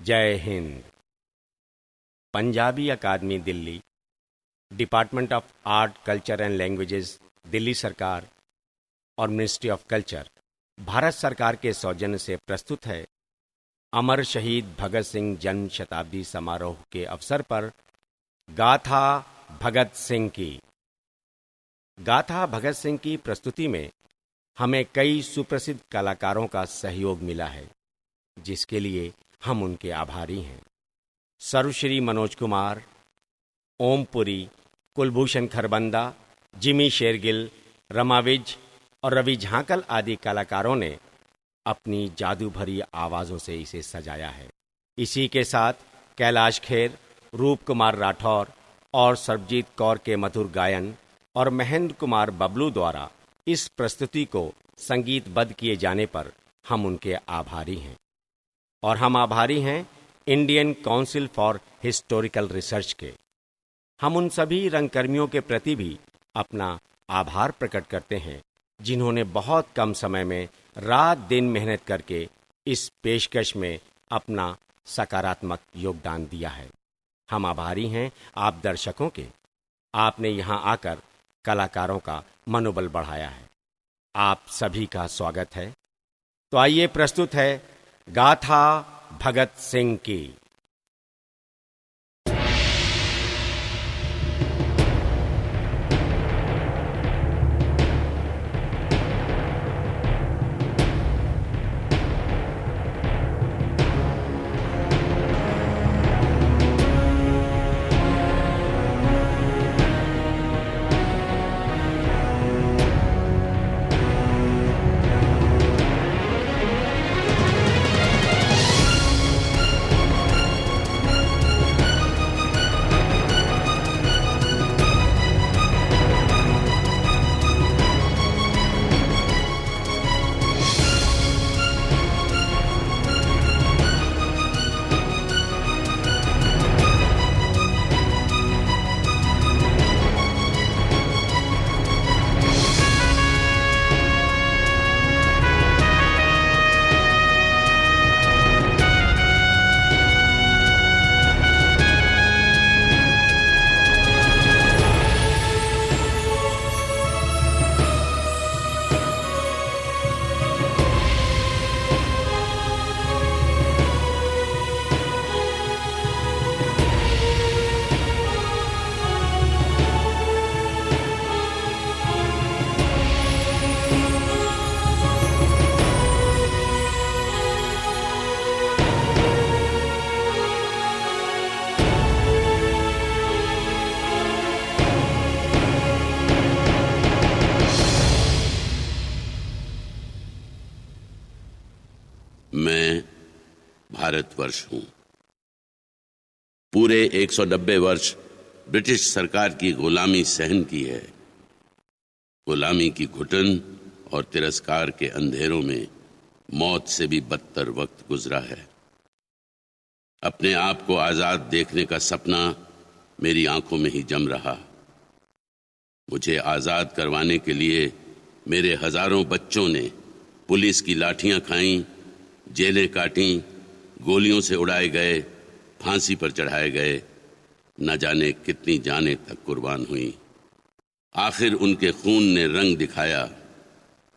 जय हिंद। Punjabi Akademi Delhi, department of art culture and languages, Delhi सरकार और मिनिस्ट्री ऑफ कल्चर, भारत सरकार के सौजन्य से प्रस्तुत है अमर शहीद भगत सिंह जन्म शताब्दी समारोह के अवसर पर गाथा भगत सिंह की। गाथा भगत सिंह की प्रस्तुति में हमें कई सुप्रसिद्ध कलाकारों का सहयोग मिला है, जिसके लिए हम उनके आभारी हैं। सर्वश्री मनोज कुमार, ओमपुरी, कुलभूषण खरबंदा, जिमी शेरगिल, रमा विज और रवि झांकल आदि कलाकारों ने अपनी जादू भरी आवाज़ों से इसे सजाया है। इसी के साथ कैलाश खेर, रूप कुमार राठौर और सरबजीत कौर के मधुर गायन और महेंद्र कुमार बबलू द्वारा इस प्रस्तुति को संगीतबद्ध किए जाने पर हम उनके आभारी हैं। और हम आभारी हैं Indian council for historical research के। हम उन सभी रंगकर्मियों के प्रति भी अपना आभार प्रकट करते हैं, जिन्होंने बहुत कम समय में रात दिन मेहनत करके इस पेशकश में अपना सकारात्मक योगदान दिया है। हम आभारी हैं आप दर्शकों के। आपने यहाँ आकर कलाकारों का मनोबल बढ़ाया है। आप सभी का स्वागत है। तो आइए, प्रस्तुत है गाथा भगत सिंह की। मैं भारतवर्ष हूं। पूरे 190 वर्ष ब्रिटिश सरकार की गुलामी सहन की है। गुलामी की घुटन और तिरस्कार के अंधेरों में मौत से भी बदतर वक्त गुजरा है। अपने आप को आजाद देखने का सपना मेरी आंखों में ही जम रहा। मुझे आजाद करवाने के लिए मेरे हजारों बच्चों ने पुलिस की लाठियां खाईं, जेलें काटीं, गोलियों से उड़ाए गए, फांसी पर चढ़ाए गए, न जाने कितनी जानें तक कुर्बान हुई। आखिर उनके खून ने रंग दिखाया,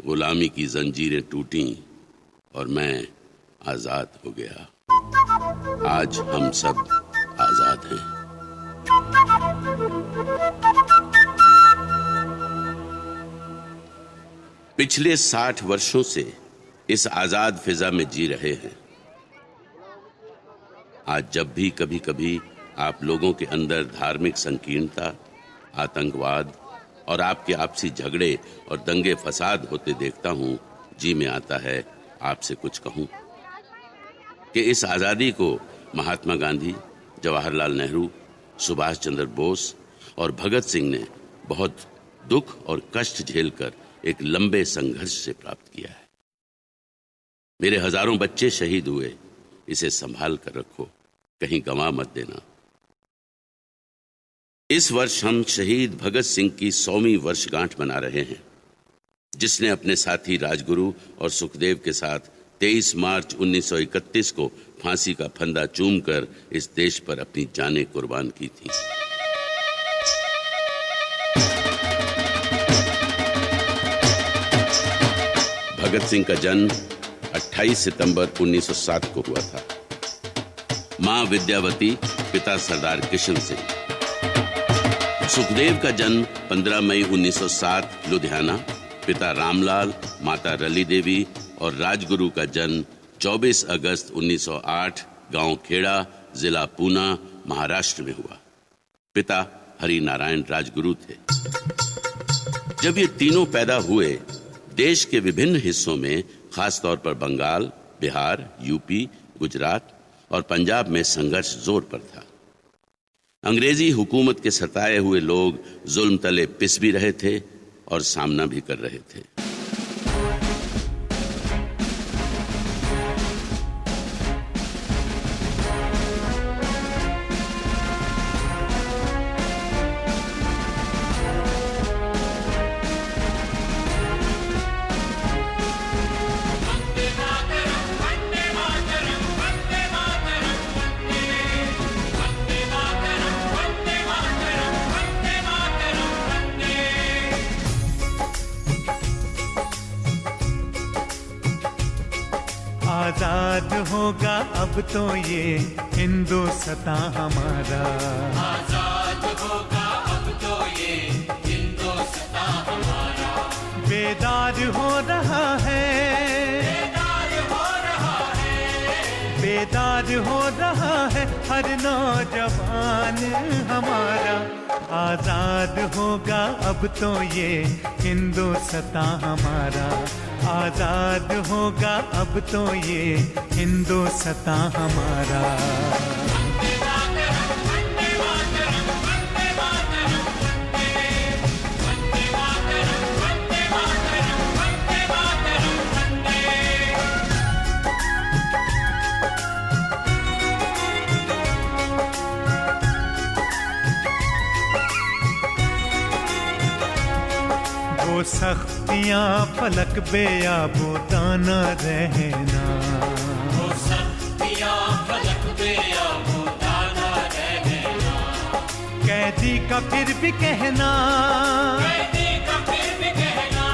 गुलामी की जंजीरें टूटीं और मैं आजाद हो गया। आज हम सब आजाद हैं। पिछले 60 वर्षों से इस आजाद फिजा में जी रहे हैं। आज जब भी कभी कभी आप लोगों के अंदर धार्मिक संकीर्णता, आतंकवाद और आपके आपसी झगड़े और दंगे फसाद होते देखता हूं, जी में आता है आपसे कुछ कहूं कि इस आजादी को महात्मा गांधी, जवाहरलाल नेहरू, सुभाष चंद्र बोस और भगत सिंह ने बहुत दुख और कष्ट झेलकर एक लंबे संघर्ष से प्राप्त किया है। मेरे हजारों बच्चे शहीद हुए, इसे संभाल कर रखो, कहीं गंवा मत देना। इस वर्ष हम शहीद भगत सिंह की 100वीं वर्षगांठ मना रहे हैं, जिसने अपने साथी राजगुरु और सुखदेव के साथ 23 मार्च 1931 को फांसी का फंदा चूमकर इस देश पर अपनी जानें कुर्बान की थी। भगत सिंह का जन्म 28 सितंबर 1907 को हुआ था। मां विद्यावती, पिता सरदार किशन सिंह। सुखदेव का जन्म 15 मई 1907 लुधियाना, पिता रामलाल, माता रली देवी, और राजगुरु का जन्म 24 अगस्त 1908 गांव खेड़ा, जिला पूना, महाराष्ट्र में हुआ। पिता हरि नारायण राजगुरु थे। जब ये तीनों पैदा हुए, देश के विभिन्न हिस्सों में, खासतौर पर बंगाल, बिहार, यूपी, गुजरात और पंजाब में संघर्ष जोर पर था। अंग्रेजी हुकूमत के सताए हुए लोग जुल्म तले पिस भी रहे थे और सामना भी कर रहे थे। आजाद होगा अब तो ये हिंदुस्तान हमारा, आजाद होगा अब तो ये हिंदुस्तान हमारा। बेदार हो रहा है, बेदार हो रहा है, बेदार हो रहा है हर नौजवान हमारा। आजाद होगा अब तो ये हिंदुस्तान हमारा, आजाद होगा अब तो ये हिंदुस्तान हमारा। वो सख्तियां फलक बेआबूदा न रहना, वो सख्तियां फलक बेआबूदा न रहना। कैदी का फिर भी कहना, कैदी का फिर भी कहना,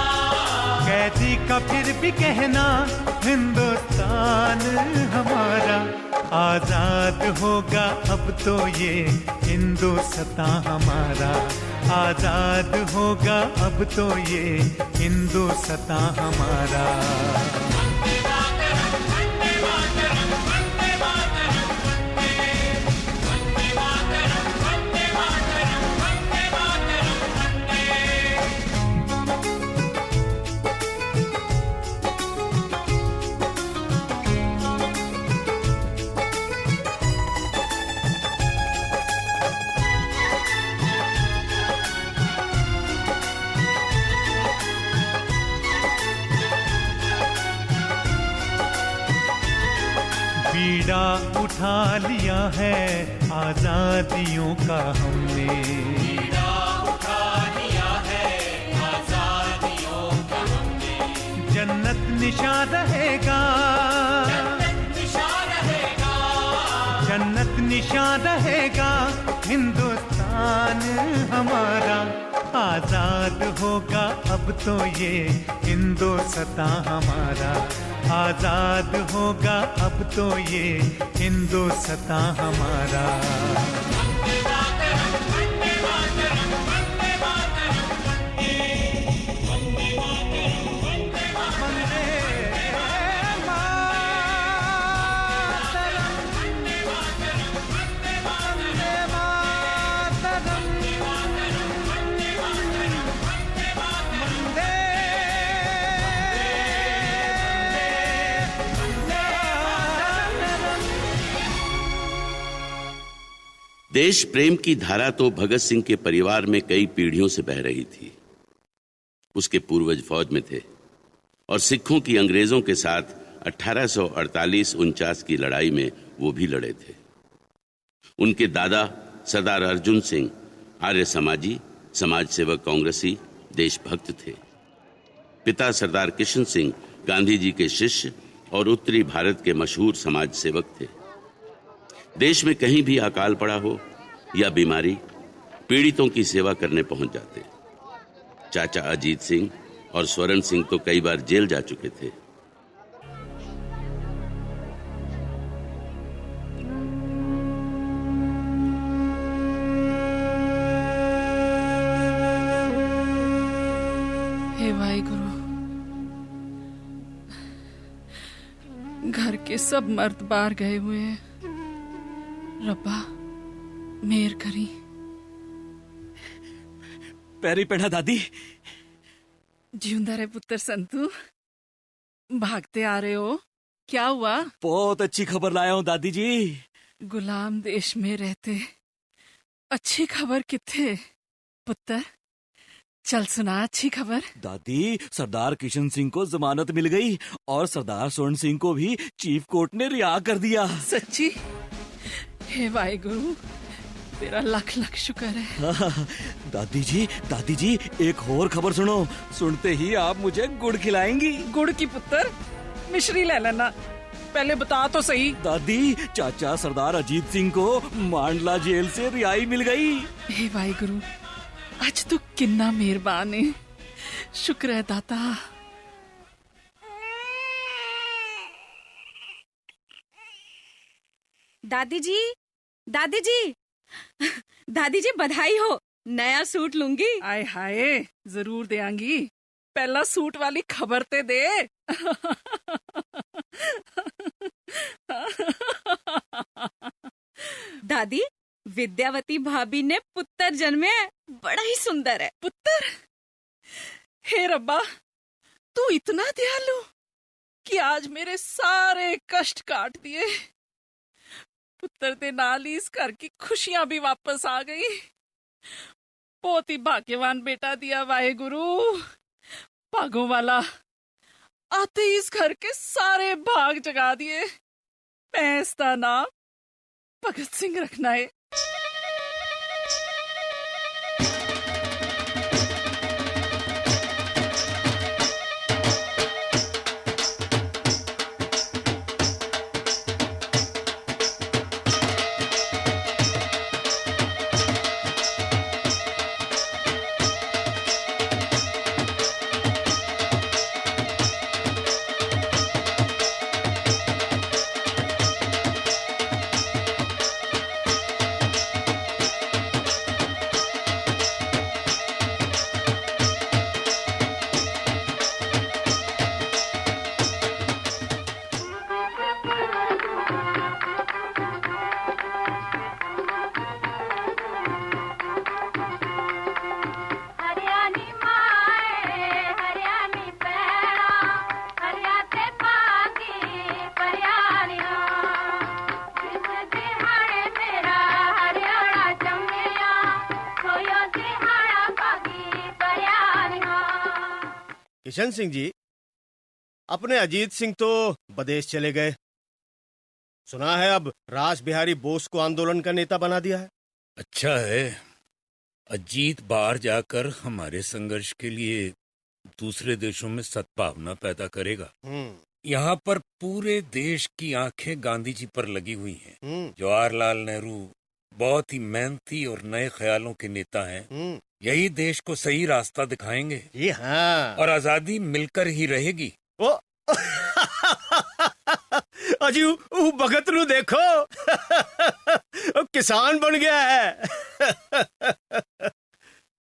कैदी का फिर भी कहना हिंदुस्तान हमारा। आजाद होगा अब तो ये हिंदुस्तान हमारा, आजाद होगा अब तो ये हिंदुस्तान हमारा। बीड़ा उठा लिया है आजादियों का हमने, बीड़ा उठा लिया है आजादियों का हमने। जन्नत निशान रहेगा, जन्नत निशान रहेगा, जन्नत निशान रहेगा हिंदुस्तान हमारा। आजाद होगा अब तो ये हिंदुस्तान हमारा, आजाद होगा अब तो ये हिंदुस्तान हमारा। देश प्रेम की धारा तो भगत सिंह के परिवार में कई पीढ़ियों से बह रही थी। उसके पूर्वज फौज में थे और सिखों की अंग्रेजों के साथ 1848-49 की लड़ाई में वो भी लड़े थे। उनके दादा सरदार अर्जुन सिंह आर्य समाजी, समाज सेवक, कांग्रेसी, देशभक्त थे। पिता सरदार किशन सिंह गांधी जी के शिष्य, और उत्तरी भारत के मशहूर समाज सेवक थे। देश में कहीं भी अकाल पड़ा हो या बीमारी, पीड़ितों की सेवा करने पहुंच जाते। चाचा अजीत सिंह और स्वर्ण सिंह तो कई बार जेल जा चुके थे। हे वाहिगुरु, घर के सब मर्द बाहर गए हुए हैं। रब्बा मेहर करी। पैरी पेढ़ा दादी। जिंदा रहे पुत्र संतू। भागते आ रहे हो, क्या हुआ? बहुत अच्छी खबर लाया हूँ दादी जी। गुलाम देश में रहते अच्छी खबर किथे पुत्र? चल सुना अच्छी खबर। दादी, सरदार किशन सिंह को जमानत मिल गई और सरदार स्वर्ण सिंह को भी चीफ कोर्ट ने रिहा कर दिया। सच्ची? हे वाहिगुरु, तेरा लख लख शुक्र है। दादी जी एक और खबर सुनो। सुनते ही आप मुझे गुड़ खिलाएंगी। गुड़ की पुत्र, मिश्री ले लेना। पहले बता तो सही। दादी, चाचा सरदार अजीत सिंह को मांडला जेल से रिहाई मिल गई। हे वाहिगुरु, आज तू किन्ना मेहरबान है। शुक्र है दाता। दादी जी, दादी जी, दादी जी बधाई हो, नया सूट लूंगी। आय हाय, जरूर देंगी। पहला सूट वाली खबर ते दे। दादी, विद्यावती भाभी ने पुत्र जन्मे है, बड़ा ही सुंदर है। पुत्र? हे रब्बा, तू इतना दयालु कि आज मेरे सारे कष्ट काट दिए। पुत्र दे नाल ही इस घर की खुशियां भी वापस आ गई। बहुत ही भाग्यवान बेटा दिया वाहेगुरु। भागों वाला, आते ही इस घर के सारे भाग जगा दिए। मैं इसका नाम भगत सिंह रखना है। किशन सिंह जी, अपने अजीत सिंह तो विदेश चले गए। सुना है अब रास बिहारी बोस को आंदोलन का नेता बना दिया है। अच्छा है, अजीत बाहर जाकर हमारे संघर्ष के लिए दूसरे देशों में सद्भावना पैदा करेगा। यहाँ पर पूरे देश की आंखें गांधी जी पर लगी हुई हैं। जवाहरलाल नेहरू बहुत ही मेहनती और नए ख्यालों के नेता हैं। यही देश को सही रास्ता दिखाएंगे। जी हाँ। और आजादी मिलकर ही रहेगी। ओ अजी वो भगत नु देखो, किसान बन गया है।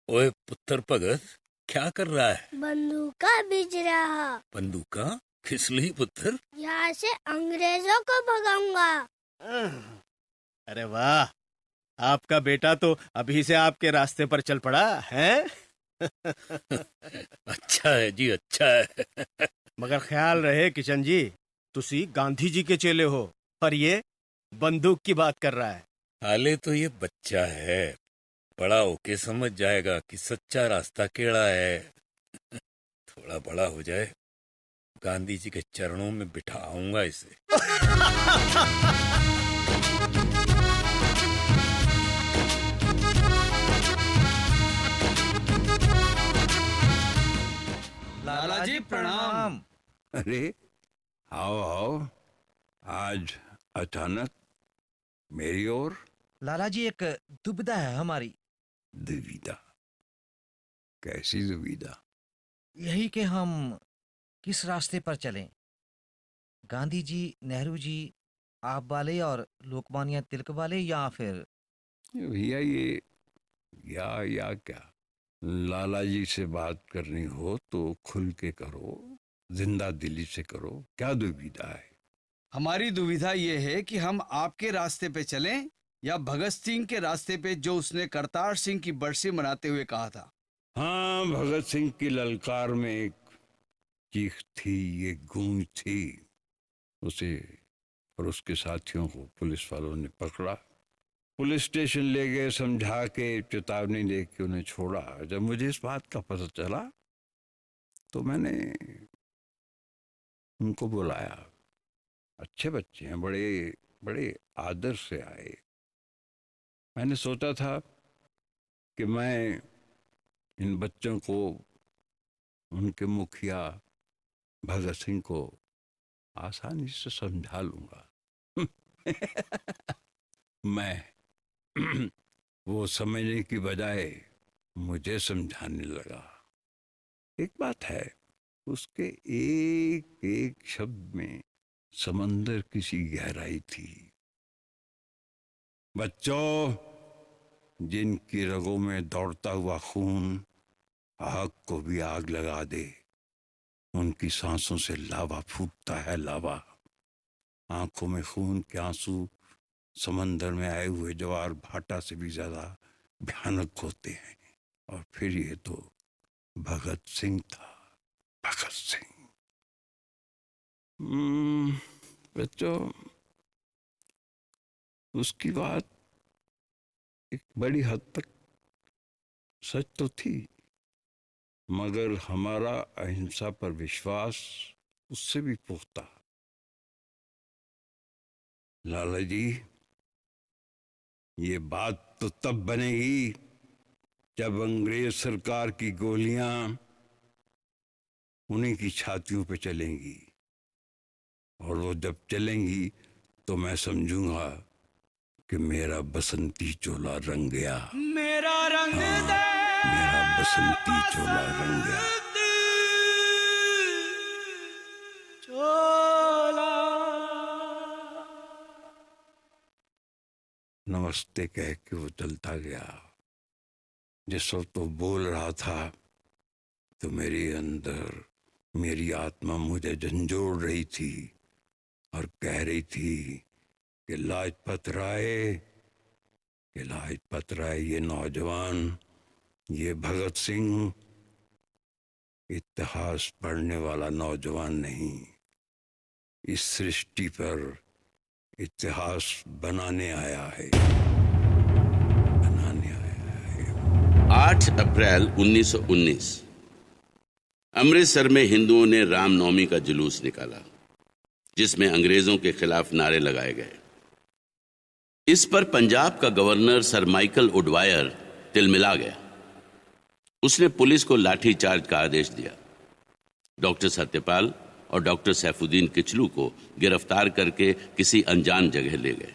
ओए पुत्र भगत, क्या कर रहा है? बंदूका बीज रहा। बंदूका? किस लिए पुत्र? यहाँ से अंग्रेजों को भगाऊंगा। अरे वाह, आपका बेटा तो अभी से आपके रास्ते पर चल पड़ा है। अच्छा है जी, अच्छा है। मगर ख्याल रहे किशन जी, तुसी गांधी जी के चेले हो और ये बंदूक की बात कर रहा है। हाले तो ये बच्चा है, बड़ा होके समझ जाएगा कि सच्चा रास्ता केड़ा है। थोड़ा बड़ा हो जाए, गांधी जी के चरणों में बिठाऊंगा इसे। लाला जी प्रणाम। अरे आओ आओ, आज अचानक मेरी ओर। लाला जी, एक दुविधा है हमारी। दुविधा? कैसी दुविधा? यही कि हम किस रास्ते पर चलें, गांधी जी, नेहरू जी, आप वाले और लोकमान्य तिलक वाले, या फिर भैया ये या क्या, लाला जी से बात करनी हो तो खुल के करो, जिंदा दिली से करो, क्या दुविधा है? हमारी दुविधा ये है कि हम आपके रास्ते पे चलें या भगत सिंह के रास्ते पे, जो उसने करतार सिंह की बरसी मनाते हुए कहा था। हाँ, भगत सिंह की ललकार में एक चीख थी, एक गूंज थी। उसे और उसके साथियों को पुलिस वालों ने पकड़ा, पुलिस स्टेशन ले गए, समझा के चेतावनी दे के उन्हें छोड़ा। जब मुझे इस बात का पता चला तो मैंने उनको बुलाया। अच्छे बच्चे हैं, बड़े बड़े आदर से आए। मैंने सोचा था कि मैं इन बच्चों को, उनके मुखिया भगत सिंह को आसानी से समझा लूंगा। मैं वो समझने की बजाय मुझे समझाने लगा। एक बात है, उसके एक एक शब्द में समंदर की गहराई थी। बच्चों, जिनकी रगों में दौड़ता हुआ खून आग को भी आग लगा दे, उनकी सांसों से लावा फूटता है, लावा। आंखों में खून के आंसू समंदर में आए हुए ज्वार भाटा से भी ज्यादा भयानक होते हैं। और फिर ये तो भगत सिंह था, भगत सिंह। बच्चों, उसकी बात एक बड़ी हद तक सच तो थी, मगर हमारा अहिंसा पर विश्वास उससे भी पुख्ता। लाला जी, ये बात तो तब बनेगी जब अंग्रेज सरकार की गोलियां उन्हीं की छातियों पे चलेंगी, और वो जब चलेंगी तो मैं समझूंगा कि मेरा बसंती चोला रंग गया। मेरा रंग दे, मेरा बसंती चोला रंग गया। चोला। नमस्ते कह के वो चलता गया। जिस वक्त वो बोल रहा था तो मेरे अंदर मेरी आत्मा मुझे झंझोड़ रही थी और कह रही थी कि लाजपत राय, ये नौजवान, ये भगत सिंह इतिहास पढ़ने वाला नौजवान नहीं, इस सृष्टि पर इतिहास बनाने आया है। 8 अप्रैल 1919 अमृतसर में हिंदुओं ने रामनवमी का जुलूस निकाला, जिसमें अंग्रेजों के खिलाफ नारे लगाए गए। इस पर पंजाब का गवर्नर सर माइकल उडवायर तिलमिला गया। उसने पुलिस को लाठीचार्ज का आदेश दिया। डॉक्टर सत्यपाल और डॉक्टर सैफुद्दीन किचलू को गिरफ्तार करके किसी अनजान जगह ले गए।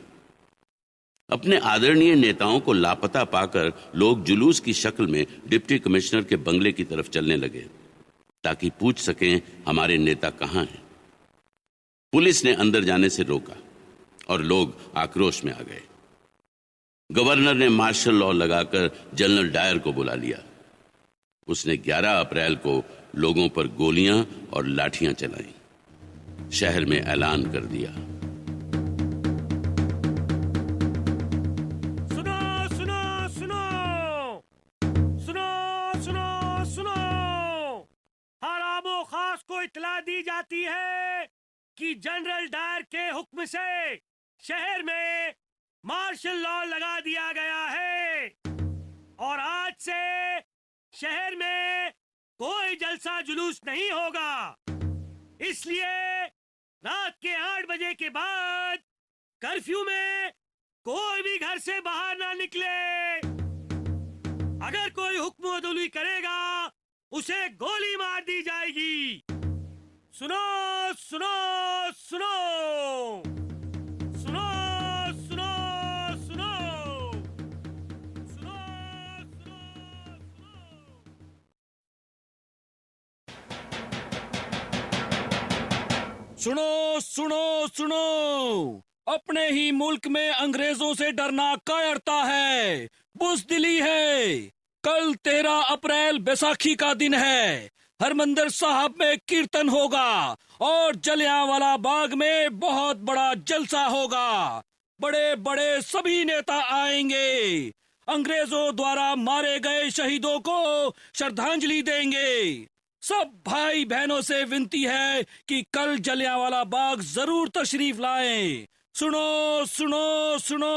अपने आदरणीय नेताओं को लापता पाकर लोग जुलूस की शक्ल में डिप्टी कमिश्नर के बंगले की तरफ चलने लगे, ताकि पूछ सकें हमारे नेता कहां हैं। पुलिस ने अंदर जाने से रोका और लोग आक्रोश में आ गए। गवर्नर ने मार्शल लॉ लगाकर जनरल डायर को बुला लिया। उसने 11 अप्रैल को लोगों पर गोलियां और लाठियां चलाईं। शहर में ऐलान कर दिया, सुनो सुनो सुनो सुनो सुनो सुनो, हर आमो खास को इतला दी जाती है कि जनरल डायर के हुक्म से शहर में मार्शल लॉ लगा दिया गया है और आज से शहर में कोई जलसा जुलूस नहीं होगा। इसलिए रात के 8 बजे के बाद कर्फ्यू में कोई भी घर से बाहर ना निकले। अगर कोई हुक्म अदुली करेगा उसे गोली मार दी जाएगी। सुनो सुनो सुनो सुनो सुनो सुनो सुनो सुनो सुनो सुनो, अपने ही मुल्क में अंग्रेजों से डरना कायरता है, बुज़दिली है। कल 13 अप्रैल बैसाखी का दिन है। हरमंदिर साहब में कीर्तन होगा और जलियांवाला बाग में बहुत बड़ा जलसा होगा। बड़े बड़े सभी नेता आएंगे। अंग्रेजों द्वारा मारे गए शहीदों को श्रद्धांजलि देंगे। सब भाई बहनों से विनती है कि कल जलियांवाला बाग जरूर तशरीफ लाएं। सुनो सुनो सुनो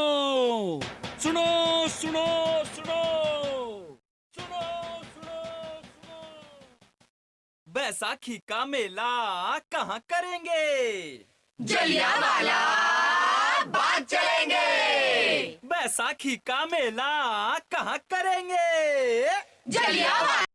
सुनो सुनो सुनो सुनो सुनो सुनो। बैसाखी का मेला कहाँ करेंगे? जलियांवाला बाग चलेंगे। बैसाखी का मेला कहाँ करेंगे? जलियांवाला